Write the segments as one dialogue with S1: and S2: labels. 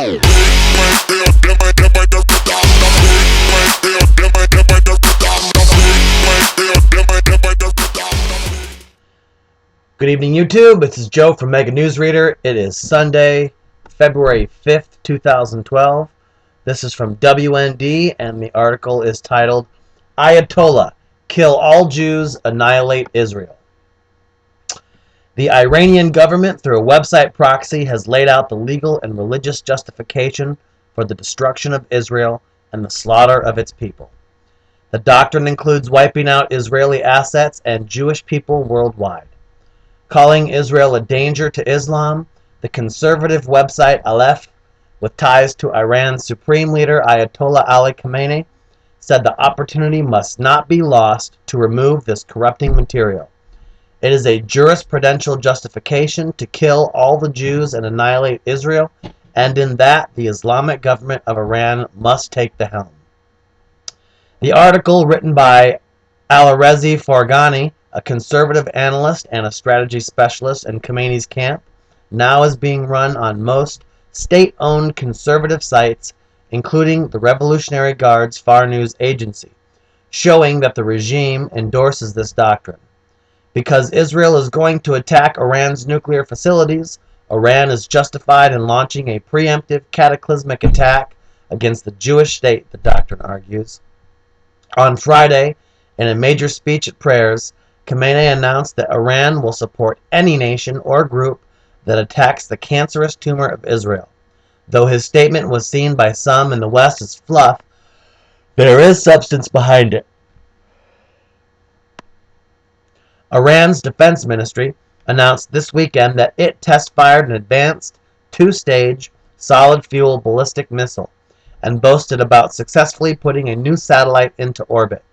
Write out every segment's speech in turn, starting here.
S1: Good evening, YouTube. This is Joe from Mega Newsreader. It is Sunday, February 5th, 2012. This is from WND, and the article is titled, Ayatollah, Kill All Jews, Annihilate Israel. The Iranian government, through a website proxy, has laid out the legal and religious justification for the destruction of Israel and the slaughter of its people. The doctrine includes wiping out Israeli assets and Jewish people worldwide. Calling Israel a danger to Islam, the conservative website Aleph, with ties to Iran's supreme leader Ayatollah Ali Khamenei, said the opportunity must not be lost to remove this corrupting material. It is a jurisprudential justification to kill all the Jews and annihilate Israel, and in that the Islamic government of Iran must take the helm. The article, written by Alireza Forghani, a conservative analyst and a strategy specialist in Khamenei's camp, now is being run on most state-owned conservative sites, including the Revolutionary Guard's Far News Agency, showing that the regime endorses this doctrine. Because Israel is going to attack Iran's nuclear facilities, Iran is justified in launching a preemptive, cataclysmic attack against the Jewish state, the doctrine argues. On Friday, in a major speech at prayers, Khamenei announced that Iran will support any nation or group that attacks the cancerous tumor of Israel. Though his statement was seen by some in the West as fluff, there is substance behind it. Iran's defense ministry announced this weekend that it test-fired an advanced, two-stage, solid-fuel ballistic missile and boasted about successfully putting a new satellite into orbit,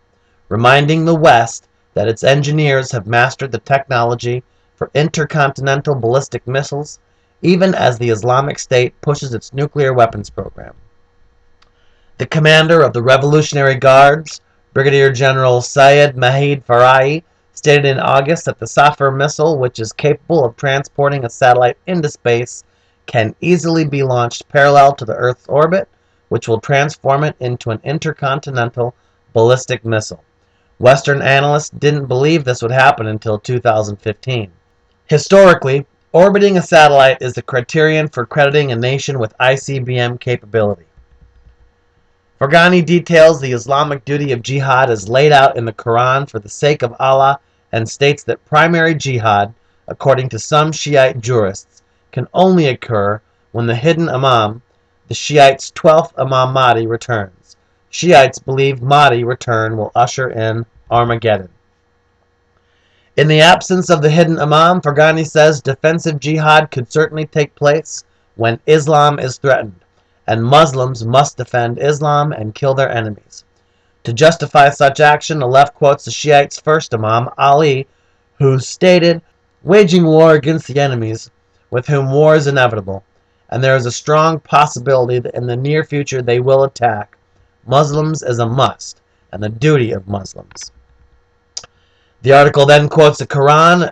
S1: reminding the West that its engineers have mastered the technology for intercontinental ballistic missiles, even as the Islamic State pushes its nuclear weapons program. The commander of the Revolutionary Guards, Brigadier General Syed Mahid Farahi, stated in August that the Safir missile, which is capable of transporting a satellite into space, can easily be launched parallel to the Earth's orbit, which will transform it into an intercontinental ballistic missile. Western analysts didn't believe this would happen until 2015. Historically, orbiting a satellite is the criterion for crediting a nation with ICBM capability. Forghani details the Islamic duty of jihad as laid out in the Quran for the sake of Allah and states that primary jihad, according to some Shiite jurists, can only occur when the hidden Imam, the Shiites' 12th Imam Mahdi, returns. Shiites believe Mahdi's return will usher in Armageddon. In the absence of the hidden Imam, Forghani says defensive jihad could certainly take place when Islam is threatened, and Muslims must defend Islam and kill their enemies. To justify such action, the left quotes the Shiites' first Imam, Ali, who stated, "Waging war against the enemies with whom war is inevitable, and there is a strong possibility that in the near future they will attack. Muslims is a must, and the duty of Muslims." The article then quotes the Quran,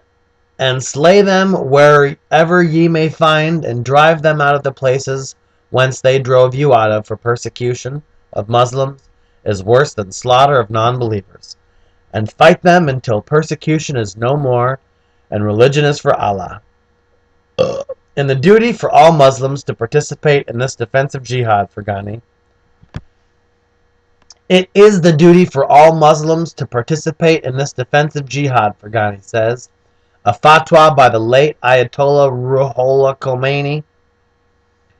S1: "And slay them wherever ye may find, and drive them out of the places whence they drove you out of, for persecution of Muslims is worse than slaughter of non-believers. And fight them until persecution is no more, and religion is for Allah." In the duty for all Muslims to participate in this defensive jihad, Forghani. It is the duty for all Muslims to participate in this defensive jihad, Forghani says. A fatwa by the late Ayatollah Ruhollah Khomeini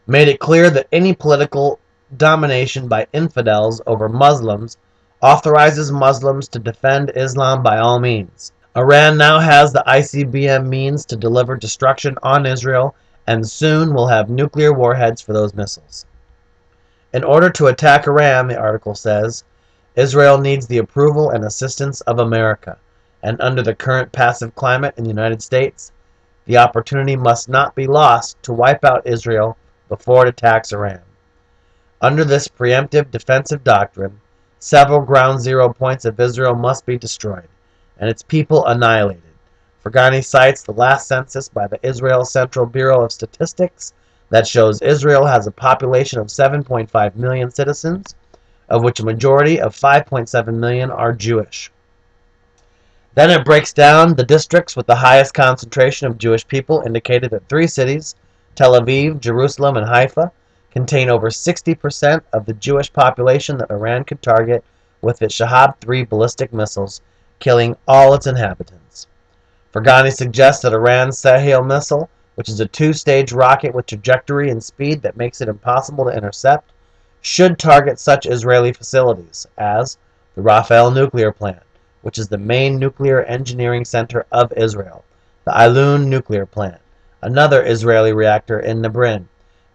S1: made it clear that any political domination by infidels over Muslims authorizes Muslims to defend Islam by all means. Iran now has the ICBM means to deliver destruction on Israel, and soon will have nuclear warheads for those missiles. In order to attack Iran, the article says, Israel needs the approval and assistance of America, and under the current passive climate in the United States, the opportunity must not be lost to wipe out Israel before it attacks Iran. Under this preemptive defensive doctrine, several ground zero points of Israel must be destroyed, and its people annihilated. Forghani cites the last census by the Israel Central Bureau of Statistics that shows Israel has a population of 7.5 million citizens, of which a majority of 5.7 million are Jewish. Then it breaks down the districts with the highest concentration of Jewish people, indicated that 3 cities, Tel Aviv, Jerusalem, and Haifa, contain over 60% of the Jewish population that Iran could target with its Shahab-3 ballistic missiles, killing all its inhabitants. Forghani suggests that Iran's Sahel missile, which is a 2-stage rocket with trajectory and speed that makes it impossible to intercept, should target such Israeli facilities as the Rafael nuclear plant, which is the main nuclear engineering center of Israel, the Ilun nuclear plant, another Israeli reactor in Nabrin,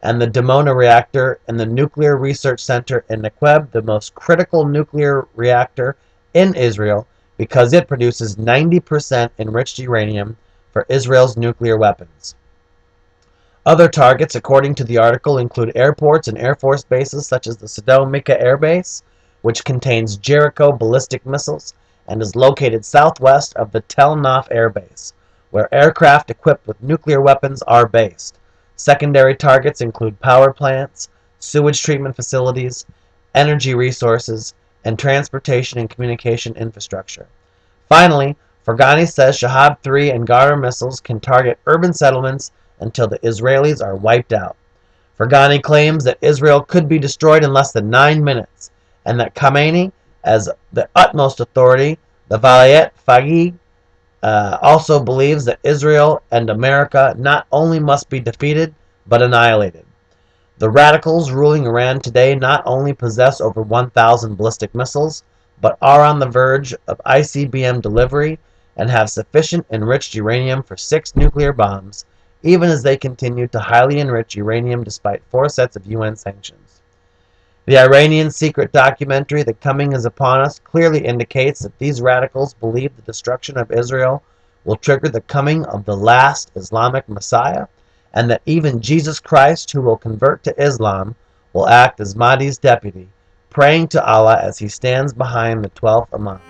S1: and the Dimona reactor in the Nuclear Research Center in Negev, the most critical nuclear reactor in Israel because it produces 90% enriched uranium for Israel's nuclear weapons. Other targets, according to the article, include airports and Air Force bases such as the Sodom Mika Air Base, which contains Jericho ballistic missiles and is located southwest of the Tel Naf Air Base, where aircraft equipped with nuclear weapons are based. Secondary targets include power plants, sewage treatment facilities, energy resources, and transportation and communication infrastructure. Finally, Forghani says Shahab-3 and Ghar missiles can target urban settlements until the Israelis are wiped out. Forghani claims that Israel could be destroyed in less than 9 minutes, and that Khamenei, as the utmost authority, the Valayet Fagi, also believes that Israel and America not only must be defeated, but annihilated. The radicals ruling Iran today not only possess over 1,000 ballistic missiles, but are on the verge of ICBM delivery and have sufficient enriched uranium for 6 nuclear bombs, even as they continue to highly enrich uranium despite 4 sets of UN sanctions. The Iranian secret documentary, The Coming is Upon Us, clearly indicates that these radicals believe the destruction of Israel will trigger the coming of the last Islamic Messiah, and that even Jesus Christ, who will convert to Islam, will act as Mahdi's deputy, praying to Allah as he stands behind the 12th Imam.